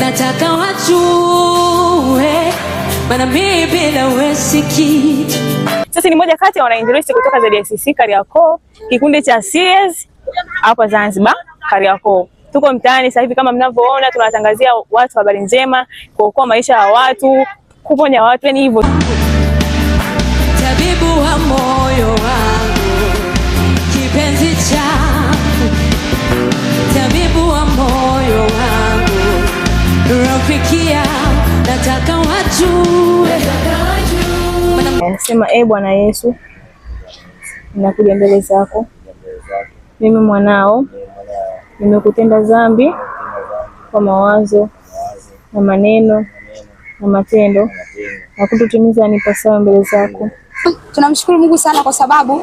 nataka wajue maana mimi bila wewe si kitu. Sasa ni moja kati ya wanainjilisti kutoka ZSCC Kariakoo, kikundi cha Series hapa Zanzibar Kariakoo. Tuko mtaani sasa hivi kama mnavyoona, tunatangazia watu habari njema, kuokoa maisha ya watu, kuponya watu, yani hivyo. Tabibu wa moyo wangu, kipenzi changu, tabibu wa moyo wangu, rafiki yangu, nataka wajue. Nasema Bwana Yesu, ninakuja mbele zako, mimi mwanao, nimekutenda dhambi kwa mawazo na maneno na matendo, na kututimiza nipasao mbele zako. Tunamshukuru Mungu sana kwa sababu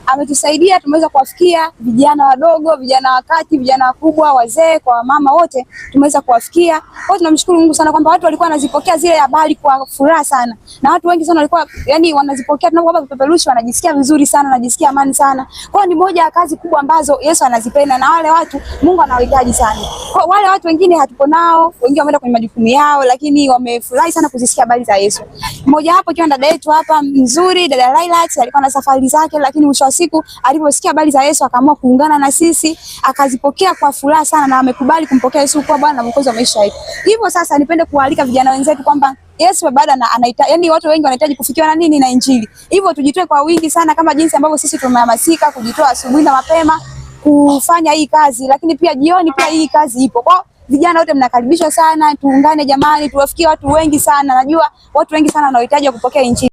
ametusaidia, tumeweza kuwafikia vijana wadogo, vijana wakati, vijana wakubwa, wazee, kwa mama, wote tumeweza kuwafikia. Kwa tunamshukuru Mungu sana kwamba watu walikuwa wanazipokea zile habari kwa furaha sana, na watu wengi sana walikuwa yani wanazipokea, tunapokuwa peperushi wanajisikia vizuri sana, wanajisikia amani sana. Kwa ni moja ya kazi kubwa ambazo Yesu anazipenda, na wale watu Mungu anawahitaji sana. Kwa wale watu wengine hatupo nao, wengine wameenda kwenye majukumu yao, lakini wamefurahi sana kuzisikia habari za Yesu. Mmoja hapo kiwa dada yetu hapa mzuri, dada Lilax, alikuwa na safari zake, lakini mwisho wa siku aliposikia habari za Yesu akaamua kuungana na sisi, akazipokea kwa furaha sana, na amekubali kumpokea Yesu kuwa Bwana na Mwokozi wa maisha yetu. Hivyo sasa nipende kualika vijana wenzetu kwamba Yesu bado anahitaji, yani watu wengi wanahitaji kufikiwa na nini? Na Injili. Hivyo tujitoe kwa wingi sana, kama jinsi ambavyo sisi tumehamasika kujitoa asubuhi na mapema kufanya hii kazi, lakini pia jioni pia hii kazi ipo. Kwa vijana wote mnakaribishwa sana, tuungane jamani, tuwafikie watu wengi sana. Najua watu wengi sana wanahitaji kupokea Injili.